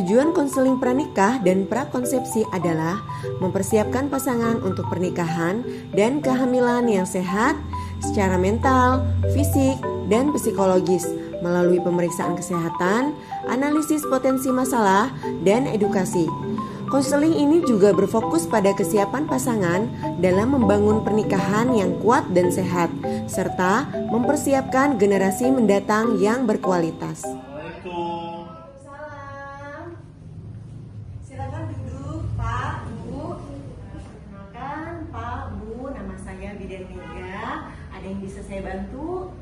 Tujuan konseling pranikah dan prakonsepsi adalah mempersiapkan pasangan untuk pernikahan dan kehamilan yang sehat secara mental, fisik, dan psikologis melalui pemeriksaan kesehatan, analisis potensi masalah, dan edukasi. Konseling ini juga berfokus pada kesiapan pasangan dalam membangun pernikahan yang kuat dan sehat, serta mempersiapkan generasi mendatang yang berkualitas. Assalamualaikum. Salam. Silakan duduk, Pak, Bu. Perkenalkan, Pak, Bu, nama saya Bidan Mega. Ada yang bisa saya bantu?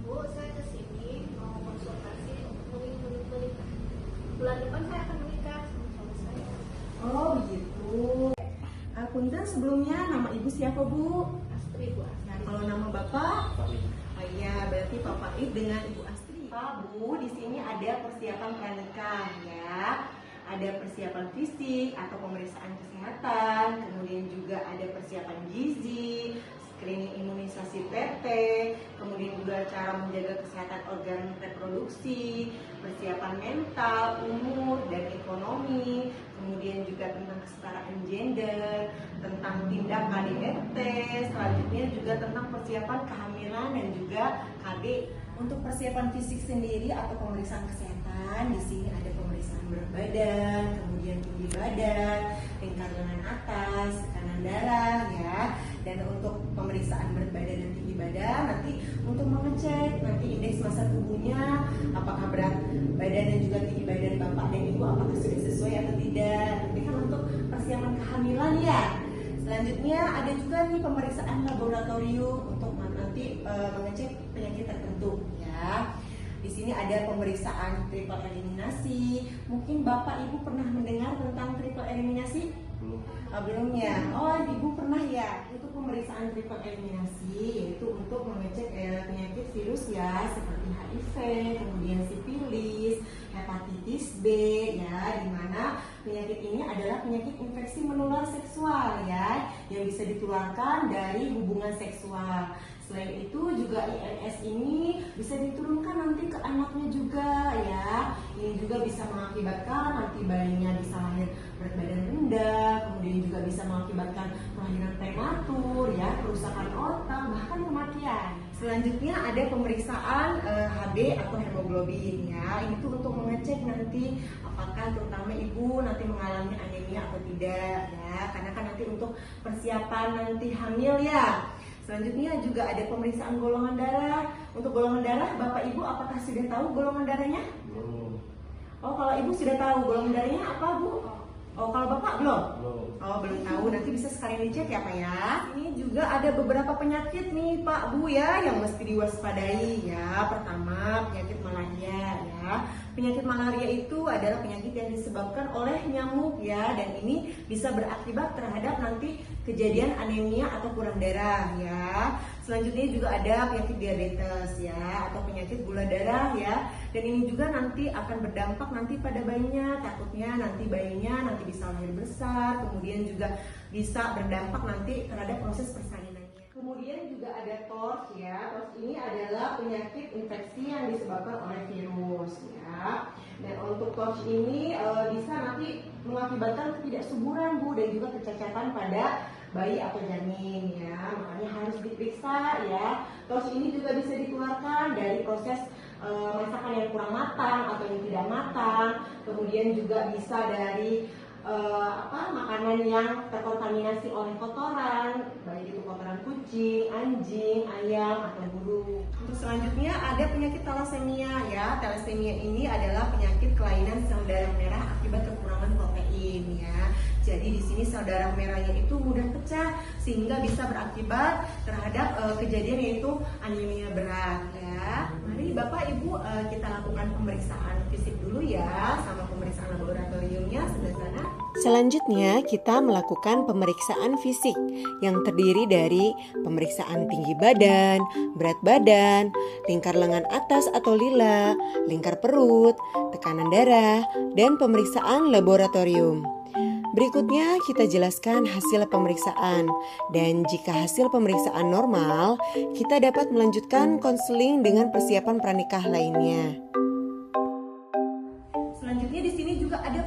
Bu, saya kesini mau konsultasi untuk menikah. Bulan depan saya akan menikah sama suami saya. Oh, begitu. Punten, sebelumnya nama Ibu siapa, Bu? Astri, Bu Astri. Nah, kalau nama Bapak? Oh iya, berarti Pak Faid dengan Ibu Astri. Pak, Bu, di sini ada persiapan pranikah ya. Ada persiapan fisik atau pemeriksaan kesehatan, kemudian juga ada persiapan gizi, screening imunisasi PT, kemudian juga cara menjaga kesehatan organ reproduksi, persiapan mental, umur, dan ekonomi, kemudian juga tentang kesetaraan gender, tentang tindak KDRT, selanjutnya juga tentang persiapan kehamilan dan juga KB. Untuk persiapan fisik sendiri atau pemeriksaan kesehatan, di sini ada pemeriksaan berat badan, kemudian tinggi badan, lingkar lengan atas, tekanan darah ya. Dan untuk pemeriksaan berat badan dan tinggi badan, nanti untuk mengecek nanti indeks massa tubuhnya, apakah berat badan dan juga tinggi badan Bapak dan Ibu apakah sudah sesuai atau tidak. Nanti kan untuk persiapan kehamilan ya. Selanjutnya ada juga nih pemeriksaan laboratorium untuk nanti mengecek penyakit tertentu ya. Di sini ada pemeriksaan triple eliminasi. Mungkin Bapak Ibu pernah mendengar tentang triple eliminasi? Belum ya. Oh, Ibu pernah ya. Itu pemeriksaan triple eliminasi, yaitu untuk mengecek penyakit virus ya, seperti HIV, kemudian sifilis, hepatitis B ya, di mana penyakit ini adalah penyakit infeksi menular seksual ya, yang bisa ditularkan dari hubungan seksual. Selain itu juga INS ini bisa diturunkan nanti ke anaknya juga ya. Ini juga bisa mengakibatkan nanti bayinya bisa lahir berat badan rendah, kemudian juga bisa mengakibatkan kelahiran prematur ya, kerusakan otak, bahkan kematian. Selanjutnya ada pemeriksaan HB atau hemoglobin ya. Ini tuh untuk mengecek nanti apakah terutama ibu nanti mengalami anemia atau tidak ya. Karena kan nanti untuk persiapan nanti hamil ya. Selanjutnya juga ada pemeriksaan golongan darah. Untuk golongan darah, Bapak Ibu apakah sudah tahu golongan darahnya? Belum. Oh, kalau Ibu sudah tahu golongan darahnya apa, Bu? Oh, kalau Bapak belum? Belum. Oh, belum tahu. Nanti bisa sekalian dicek ya, Pak ya. Ini juga ada beberapa penyakit nih, Pak, Bu ya, yang mesti diwaspadai ya. Pertama, penyakit malaria ya. Penyakit malaria itu adalah penyakit yang disebabkan oleh nyamuk ya, dan ini bisa berakibat terhadap nanti kejadian anemia atau kurang darah ya. Selanjutnya juga ada penyakit diabetes ya, atau penyakit gula darah ya. Dan ini juga nanti akan berdampak nanti pada bayinya. Takutnya nanti bayinya nanti bisa lahir besar, kemudian juga bisa berdampak nanti terhadap proses persalinannya. Kemudian juga ada TORCH ya. TORCH ini adalah penyakit infeksi yang disebabkan oleh virus ya. Dan untuk TORCH ini bisa nanti mengakibatkan ketidaksuburan Bu, dan juga kecacatan pada bayi atau janin ya. Makanya harus diperiksa ya. TORCH ini juga bisa ditularkan dari proses masakan yang kurang matang atau yang tidak matang. Kemudian juga bisa dari makanan yang terkontaminasi oleh kotoran, baik itu kotoran kucing, anjing, ayam, atau burung. Untuk selanjutnya ada penyakit thalassemia ya. Thalassemia ini adalah penyakit kelainan sel darah merah akibat kekurangan protein ya. Jadi di sini sel darah merahnya itu mudah pecah sehingga bisa berakibat terhadap kejadian yaitu anemia berat ya. Mari Bapak Ibu kita lakukan pemeriksaan fisik dulu ya, sama pemeriksaan laboratoriumnya sebelah sana. Selanjutnya kita melakukan pemeriksaan fisik yang terdiri dari pemeriksaan tinggi badan, berat badan, lingkar lengan atas atau lila, lingkar perut, tekanan darah, dan pemeriksaan laboratorium. Berikutnya kita jelaskan hasil pemeriksaan, dan jika hasil pemeriksaan normal, kita dapat melanjutkan konseling dengan persiapan pranikah lainnya. Selanjutnya di sini juga ada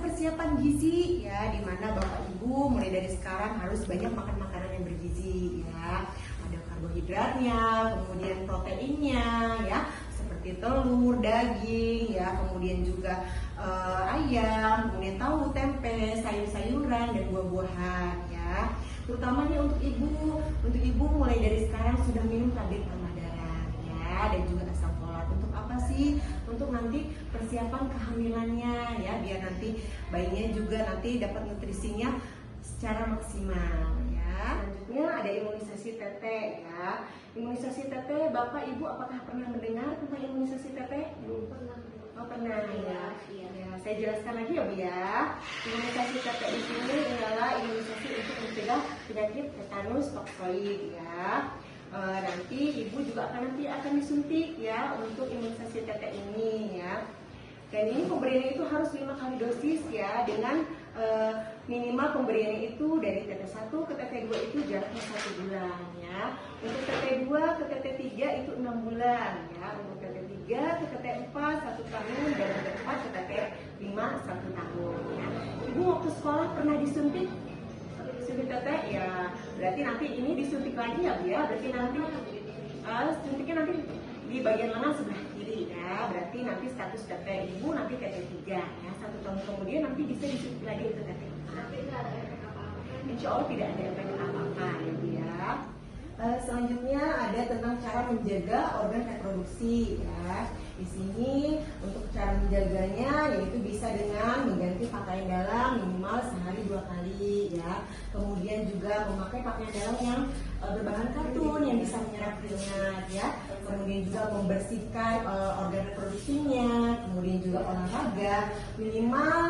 karbohidratnya, kemudian proteinnya ya, seperti telur, daging ya, kemudian juga ayam, kemudian tahu, tempe, sayur-sayuran dan buah-buahan ya. Terutama nih untuk ibu mulai dari sekarang sudah minum tablet tambah darah ya, dan juga asam folat. Untuk apa sih? Untuk nanti persiapan kehamilannya ya, biar nanti bayinya juga nanti dapat nutrisinya secara maksimal ya. Selanjutnya ada imunisasi TT ya. Imunisasi TT, Bapak Ibu apakah pernah mendengar tentang imunisasi TT? Pernah. Oh pernah ya. Iya. Ya, saya jelaskan lagi ya Bu ya. Imunisasi TT di sini adalah imunisasi untuk mencegah penyakit tetanus toksoid ya. Nanti ibu juga akan disuntik ya untuk imunisasi TT ini ya. Dan ini pemberiannya itu harus 5 kali dosis ya, dengan minimal pemberiannya itu dari TT1 ke TT2 itu jaraknya 1 bulan ya. Untuk TT2 ke TT3 itu 6 bulan ya. Untuk TT3 ke TT4 1 tahun, dan TT4 ke TT5 1 tahun ya. Ibu waktu sekolah pernah disuntik TT ya, berarti nanti ini disuntik lagi ya Bu ya. Berarti nanti suntiknya nanti di bagian lengan sebelah kiri ya. Berarti nanti status TT ibu nanti TT3 ya. 1 tahun kemudian nanti bisa disuntik lagi untuk TT4. Tapi tidak ada efek apa-apa kan? Insya Allah tidak ada efek apa-apa ya Bu ya. Selanjutnya ada tentang cara menjaga organ reproduksi ya. Di sini untuk cara menjaganya yaitu bisa dengan mengganti pakaian dalam minimal sehari 2 kali ya. Kemudian juga memakai pakaian dalam yang berbahan katun yang bisa menyerap keringat ya. Kemudian juga membersihkan organ reproduksinya. Kemudian juga olahraga minimal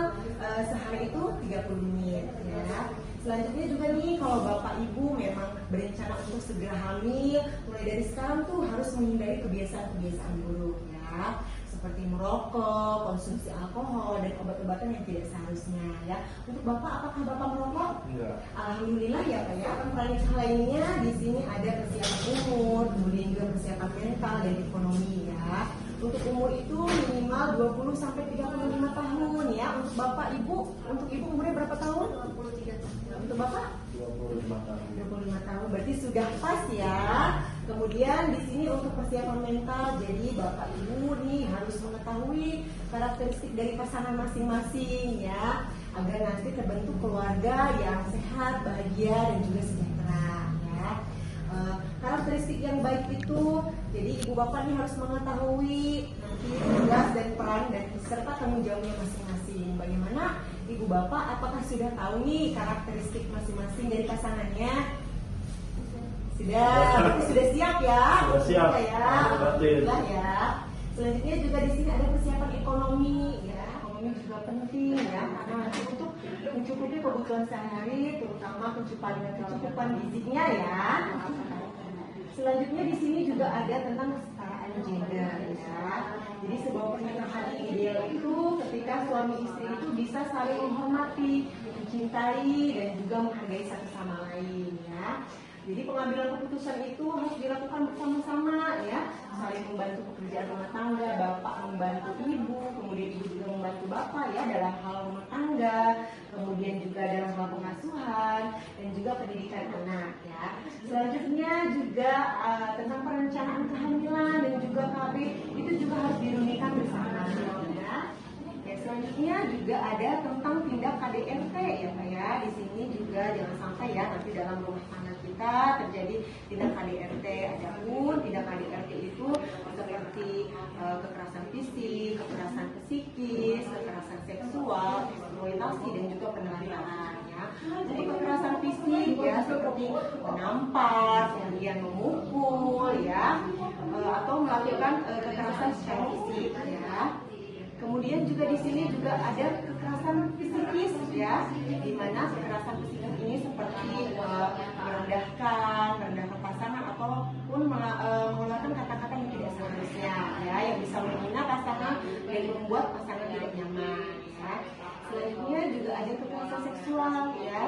sehari itu 30 menit ya. Selanjutnya juga nih, kalau Bapak Ibu memang berencana untuk segera hamil, mulai dari sekarang tuh harus menghindari kebiasaan-kebiasaan buruk ya, seperti merokok, konsumsi alkohol, dan obat-obatan yang tidak seharusnya ya. Untuk Bapak, apakah Bapak merokok? Enggak. Alhamdulillah ya Pak ya. Pertanyaan lainnya di sini ada persiapan umur, kemudian juga persiapan mental dan ekonomi ya. Untuk umur itu minimal 20 sampai 35 tahun ya. Untuk Bapak Ibu, untuk Ibu umurnya berapa tahun? 23 tahun. Untuk Bapak? 25 tahun. 25 tahun, berarti sudah pas ya. Kemudian di sini untuk persiapan mental, jadi Bapak Ibu nih harus mengetahui karakteristik dari pasangan masing-masing ya, agar nanti terbentuk keluarga yang sehat, bahagia, dan juga sejahtera ya. Karakteristik yang baik itu, jadi ibu bapak nih harus mengetahui nanti tugas dan peran dan serta tanggung jawabnya masing-masing. Bagaimana ibu bapak, apakah sudah tahu nih karakteristik masing-masing dari pasangannya? Sudah, berarti sudah siap ya? Sudah siap. Ya, alhamdulillah ya. Selanjutnya juga di sini ada persiapan ekonomi ya. Ekonomi juga penting ya, karena nanti untuk mencukupi kebutuhan sehari-hari, terutama kecukupan gizinya ya. Selanjutnya di sini juga ada tentang kesetaraan gender ya. Jadi sebuah pernikahan ideal itu ketika suami istri itu bisa saling menghormati, mencintai, dan juga menghargai satu sama lain ya. Jadi pengambilan keputusan itu harus dilakukan bersama-sama ya, saling membantu pekerjaan rumah tangga, bapak membantu ibu, kemudian ibu juga membantu bapak ya dalam hal rumah tangga, kemudian juga dalam hal pengasuhan dan juga pendidikan anak ya. Selanjutnya juga tentang perencanaan kehamilan dan juga KB itu juga harus dirundingkan bersama ya. Selanjutnya juga ada tentang tindak KDRT ya Pak ya. Di sini juga jangan sampai ya nanti dalam rumah tangga kita terjadi tindak KDRT. Adapun tindak KDRT itu seperti kekerasan fisik, kekerasan psikis, kekerasan seksual, eksploitasi dan juga penelantaran ya. Jadi kekerasan fisik ya seperti menampar, kemudian memukul ya, atau melakukan kekerasan secara fisik ya. Kemudian juga di sini juga ada kekerasan psikis ya, di mana kekerasan psikis ini seperti merendahkan pasangan ataupun mengeluarkan kata-kata yang tidak seharusnya ya, yang bisa menghina pasangan dan membuat pasangan tidak nyaman ya. Selanjutnya juga ada kekerasan seksual ya.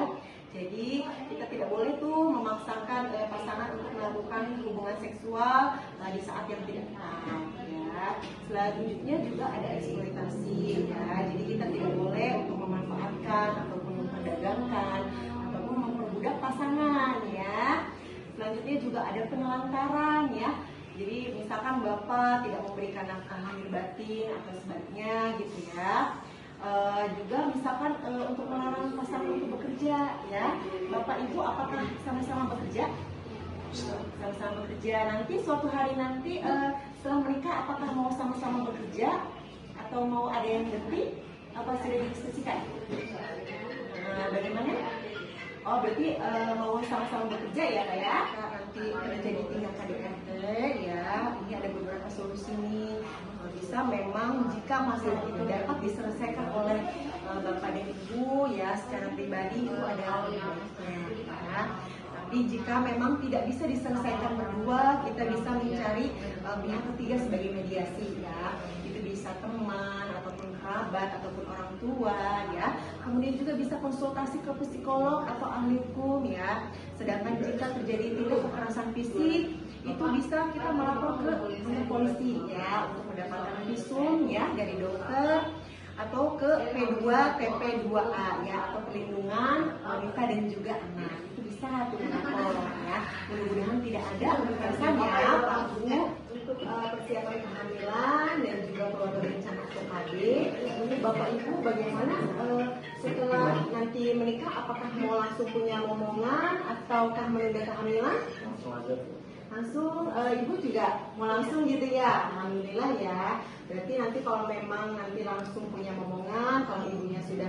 Jadi kita tidak boleh tuh memaksakan pasangan untuk melakukan hubungan seksual di saat yang tidak tepat ya. Selanjutnya juga ada eksploitasi ya. Jadi kita tidak boleh untuk memanfaatkan ataupun memperdagangkan ataupun memperbudak pasangan ya. Selanjutnya juga ada penelantaran ya. Jadi misalkan Bapak tidak memberikan nafkah lahir batin atau sebaliknya gitu ya. Juga misalkan untuk melarang pasangan untuk bekerja ya. Bapak Ibu apakah sama-sama bekerja? Sama-sama bekerja. Nanti suatu hari nanti setelah menikah apakah mau sama-sama bekerja atau mau ada yang berhenti? Apa sudah didiskusikan? Bagaimana? Oh berarti mau sama-sama bekerja ya Kak ya? Nanti kerja di tingkat KDRT ya. Ini ada beberapa solusi nih. Bisa memang jika masalah itu dapat diselesaikan oleh Bapak dan Ibu ya secara pribadi itu ada baiknya ya. Tapi jika memang tidak bisa diselesaikan berdua, kita bisa mencari pihak ketiga sebagai mediasi ya. Itu bisa teman ataupun kerabat ataupun orang tua ya. Kemudian juga bisa konsultasi ke psikolog atau ahli hukum ya. Sedangkan jika terjadi tindak kekerasan fisik itu bisa kita melapor ke polisi ya untuk mendapatkan visum ya dari dokter atau ke P2 TP2A ya atau perlindungan wanita dan juga anak. Itu bisa tuh melapor ya. Mudah-mudahan tidak ada kekerasan ya Pak Bu untuk persiapan kehamilan dan juga keluarga berencana atau KB. Untuk Bapak Ibu bagaimana setelah nanti menikah apakah mau langsung punya momongan ataukah menunda kehamilan? Langsung Ibu juga mau langsung gitu ya. Alhamdulillah ya. Berarti nanti kalau memang nanti langsung punya momongan, kalau ibunya sudah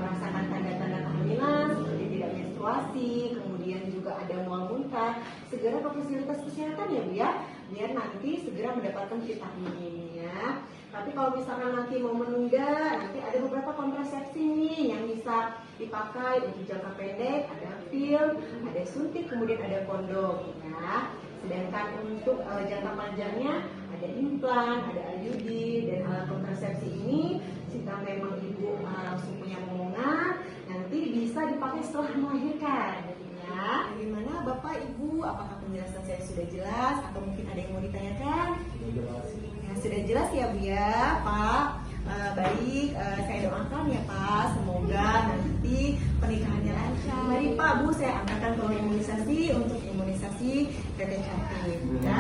merasakan tanda-tanda kehamilan seperti tidak menstruasi, kemudian juga ada mual muntah, segera ke fasilitas kesehatan ya Bu ya, biar nanti segera mendapatkan vitamin ya. Tapi kalau misalkan nanti mau menunda, nanti ada beberapa kontrasepsi nih yang bisa dipakai untuk jangka pendek, ada pil, ada suntik, kemudian ada kondom ya. Sedangkan untuk jangka panjangnya ada implan, ada IUD dan alat kontrasepsi ini jika memang ibu langsung punya momongan nanti bisa dipakai setelah melahirkan ya. Bagaimana Bapak Ibu, apakah penjelasan saya sudah jelas atau mungkin ada yang mau ditanyakan? Ya, sudah jelas ya Bu ya Pak. Baik, saya doakan ya Pak, semoga nanti pernikahannya lancar. Mari Pak Bu, saya angkatkan kalau imunisasi untuk imunisasi teteh cantik ya.